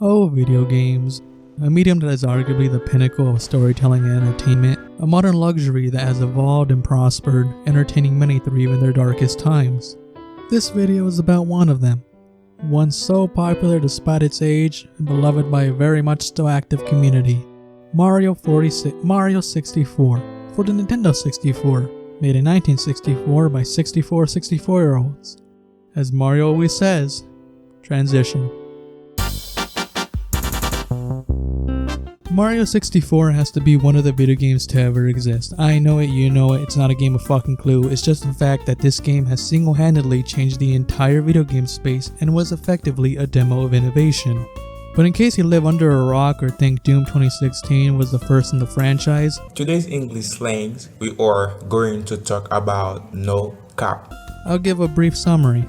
Oh, video games. A medium that is arguably the pinnacle of storytelling and entertainment, a modern luxury that has evolved and prospered, entertaining many through even their darkest times. This video is about one of them. One so popular despite its age and beloved by a very much still active community. Mario 64 for the Nintendo 64, made in 1964 by 64 64-year-olds. As Mario always says, transition. Mario 64 has to be one of the video games to ever exist. I know it, you know it, it's not a game of fucking Clue, it's just the fact that this game has single-handedly changed the entire video game space and was effectively a demo of innovation. But in case you live under a rock or think Doom 2016 was the first in the franchise, today's English slangs, we are going to talk about no cap. I'll give a brief summary.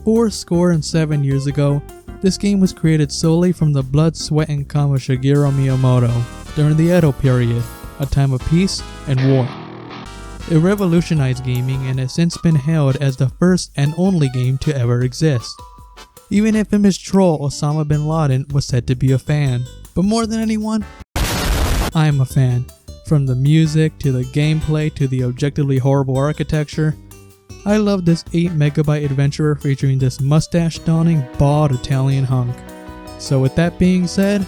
7 years ago, this game was created solely from the blood, sweat, and cum of Shigeru Miyamoto during the Edo period, a time of peace and war. It revolutionized gaming and has since been hailed as the first and only game to ever exist. Even infamous troll Osama bin Laden was said to be a fan. But more than anyone, I am a fan. From the music, to the gameplay, to the objectively horrible architecture, I love this 8MB adventurer featuring this mustache-donning, bald Italian hunk. So with that being said,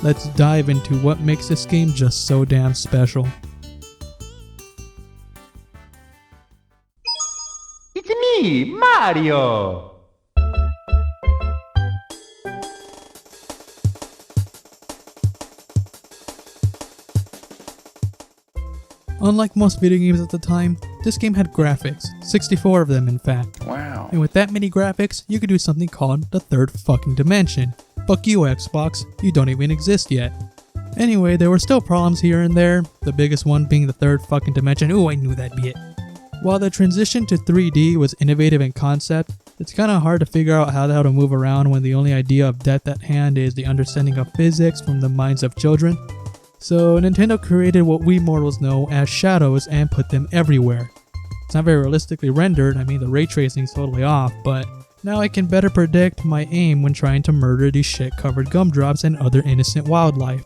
let's dive into what makes this game just so damn special. It's me, Mario! Unlike most video games at the time, this game had graphics, 64 of them in fact. Wow. And with that many graphics, you could do something called the third fucking dimension. Fuck you Xbox, you don't even exist yet. Anyway, there were still problems here and there, the biggest one being the third fucking dimension. Ooh, I knew that'd be it. While the transition to 3D was innovative in concept, it's kinda hard to figure out how the hell to move around when the only idea of depth at hand is the understanding of physics from the minds of children. So Nintendo created what we mortals know as shadows and put them everywhere. It's not very realistically rendered, I mean the ray tracing's totally off, but now I can better predict my aim when trying to murder these shit-covered gumdrops and other innocent wildlife.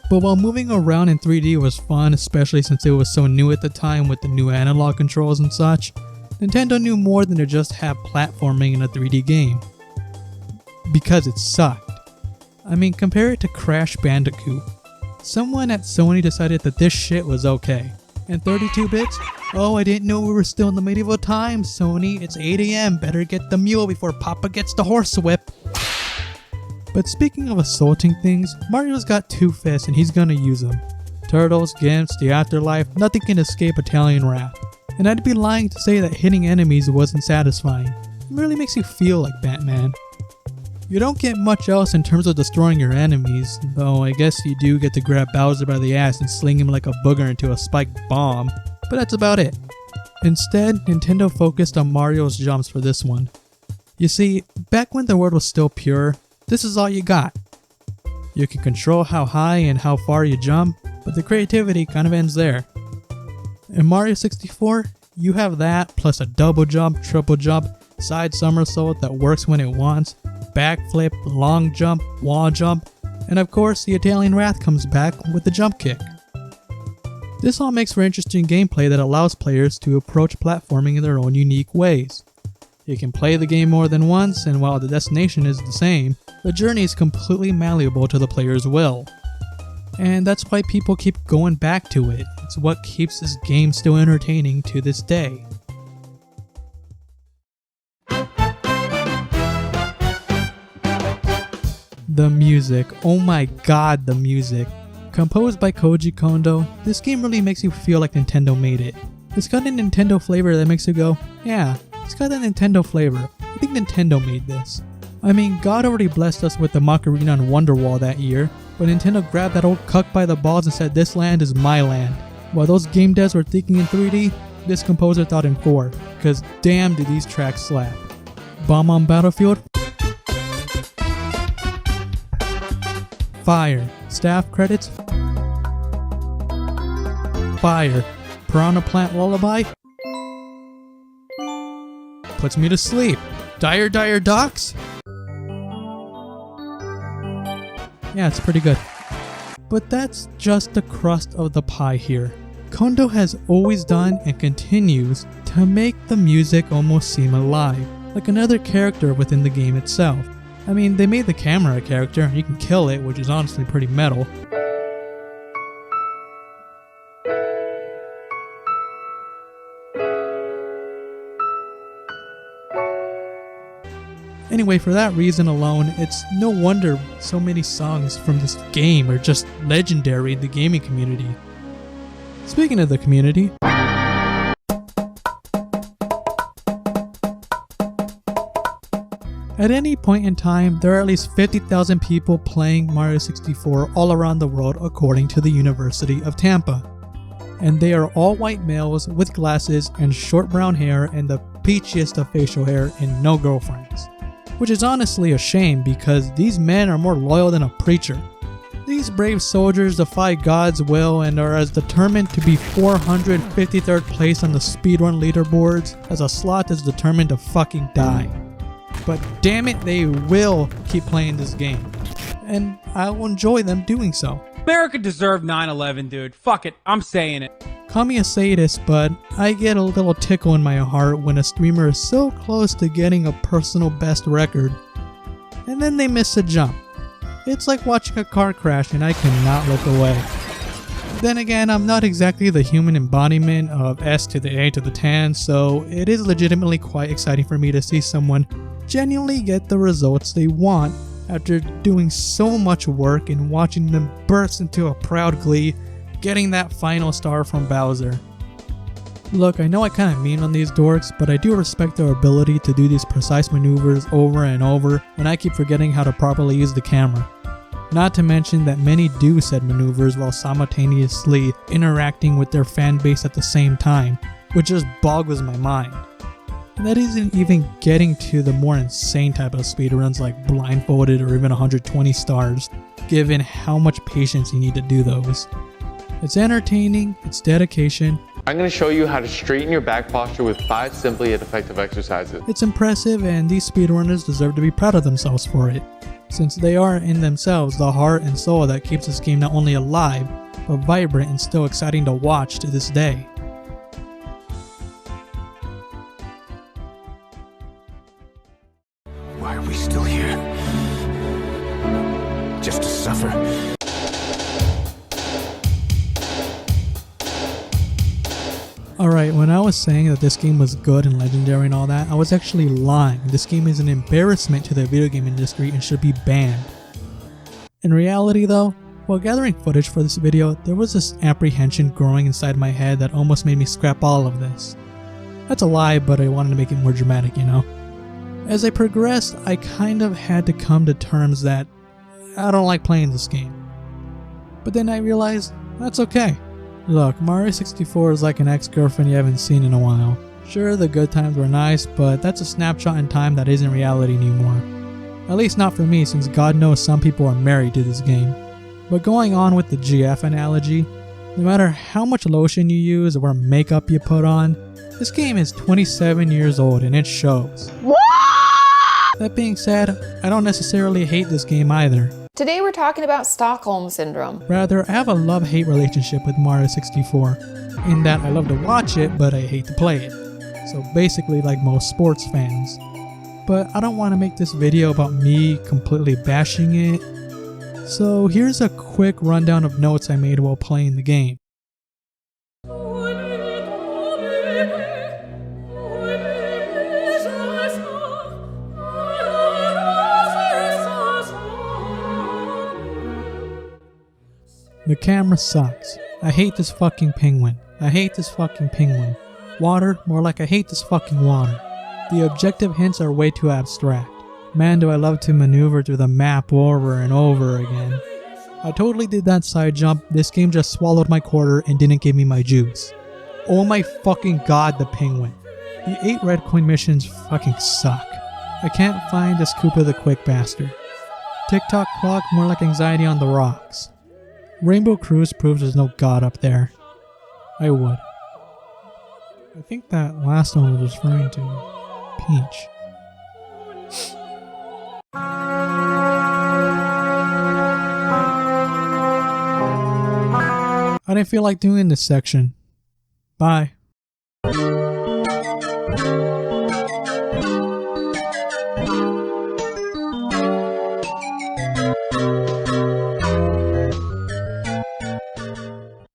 But while moving around in 3D was fun, especially since it was so new at the time with the new analog controls and such, Nintendo knew more than to just have platforming in a 3D game. Because it sucked. I mean, compare it to Crash Bandicoot. Someone at Sony decided that this shit was okay. And 32 bits? Oh, I didn't know we were still in the medieval times, Sony. It's 8 AM, better get the mule before Papa gets the horsewhip. But speaking of assaulting things, Mario's got two fists and he's gonna use them. Turtles, gimps, the afterlife, nothing can escape Italian wrath. And I'd be lying to say that hitting enemies wasn't satisfying. It really makes you feel like Batman. You don't get much else in terms of destroying your enemies, though I guess you do get to grab Bowser by the ass and sling him like a booger into a spiked bomb, but that's about it. Instead, Nintendo focused on Mario's jumps for this one. You see, back when the world was still pure, this is all you got. You can control how high and how far you jump, but the creativity kind of ends there. In Mario 64, you have that plus a double jump, triple jump, side somersault that works when it wants, backflip, long jump, wall jump, and of course the Italian wrath comes back with the jump kick. This all makes for interesting gameplay that allows players to approach platforming in their own unique ways. You can play the game more than once, and while the destination is the same, the journey is completely malleable to the player's will. And that's why people keep going back to it. It's what keeps this game still entertaining to this day. The music, oh my god, the music. Composed by Koji Kondo, this game really makes you feel like Nintendo made it. It's got a Nintendo flavor that makes you go, yeah, it's got a Nintendo flavor. I think Nintendo made this. I mean, God already blessed us with the Macarena and Wonderwall that year, but Nintendo grabbed that old cuck by the balls and said this land is my land. While those game devs were thinking in 3D, this composer thought in 4, cause damn do these tracks slap. Bomb on Battlefield? Fire. Staff credits? Fire. Piranha Plant Lullaby? Puts me to sleep. Dire Dire Docks? Yeah, it's pretty good. But that's just the crust of the pie here. Kondo has always done and continues to make the music almost seem alive, like another character within the game itself. I mean, they made the camera a character, you can kill it, which is honestly pretty metal. Anyway, for that reason alone, it's no wonder so many songs from this game are just legendary in the gaming community. Speaking of the community, at any point in time, there are at least 50,000 people playing Mario 64 all around the world according to the University of Tampa. And they are all white males with glasses and short brown hair and the peachiest of facial hair and no girlfriends. Which is honestly a shame because these men are more loyal than a preacher. These brave soldiers defy God's will and are as determined to be 453rd place on the speedrun leaderboards as a sloth is determined to fucking die. But damn it, they will keep playing this game. And I will enjoy them doing so. America deserved 9/11, dude. Fuck it, I'm saying it. Call me a sadist, but I get a little tickle in my heart when a streamer is so close to getting a personal best record, and then they miss a jump. It's like watching a car crash and I cannot look away. Then again, I'm not exactly the human embodiment of S to the A to the tan, so it is legitimately quite exciting for me to see someone genuinely get the results they want after doing so much work and watching them burst into a proud glee, getting that final star from Bowser. Look, I know I kinda mean on these dorks, but I do respect their ability to do these precise maneuvers over and over, and I keep forgetting how to properly use the camera. Not to mention that many do said maneuvers while simultaneously interacting with their fan base at the same time, which just boggles my mind. And that isn't even getting to the more insane type of speedruns like blindfolded or even 120 stars, given how much patience you need to do those. It's entertaining, it's dedication. I'm going to show you how to straighten your back posture with 5 simple yet effective exercises. It's impressive and these speedrunners deserve to be proud of themselves for it, since they are in themselves the heart and soul that keeps this game not only alive, but vibrant and still exciting to watch to this day. Why are we still here? Just to suffer? Alright, when I was saying that this game was good and legendary and all that, I was actually lying. This game is an embarrassment to the video game industry and should be banned. In reality though, while gathering footage for this video, there was this apprehension growing inside my head that almost made me scrap all of this. That's a lie, but I wanted to make it more dramatic, you know? As I progressed, I kind of had to come to terms that I don't like playing this game. But then I realized, that's okay. Look, Mario 64 is like an ex-girlfriend you haven't seen in a while. Sure, the good times were nice, but that's a snapshot in time that isn't reality anymore. At least not for me, since God knows some people are married to this game. But going on with the GF analogy, no matter how much lotion you use or makeup you put on, this game is 27 years old and it shows. What? That being said, I don't necessarily hate this game either. Today we're talking about Stockholm Syndrome. Rather, I have a love-hate relationship with Mario 64, in that I love to watch it, but I hate to play it. So basically like most sports fans. But I don't want to make this video about me completely bashing it. So here's a quick rundown of notes I made while playing the game. The camera sucks. I hate this fucking penguin. I hate this fucking penguin. Water, more like I hate this fucking water. The objective hints are way too abstract. Man, do I love to maneuver through the map over and over again. I totally did that side jump. This game just swallowed my quarter and didn't give me my juice. Oh my fucking god, the penguin. The 8 red coin missions fucking suck. I can't find this Koopa the quick bastard. TikTok clock, more like anxiety on the rocks. Rainbow Cruise proves there's no god up there. I would. I think that last one was referring to Peach. didn't feel like doing this section. Bye.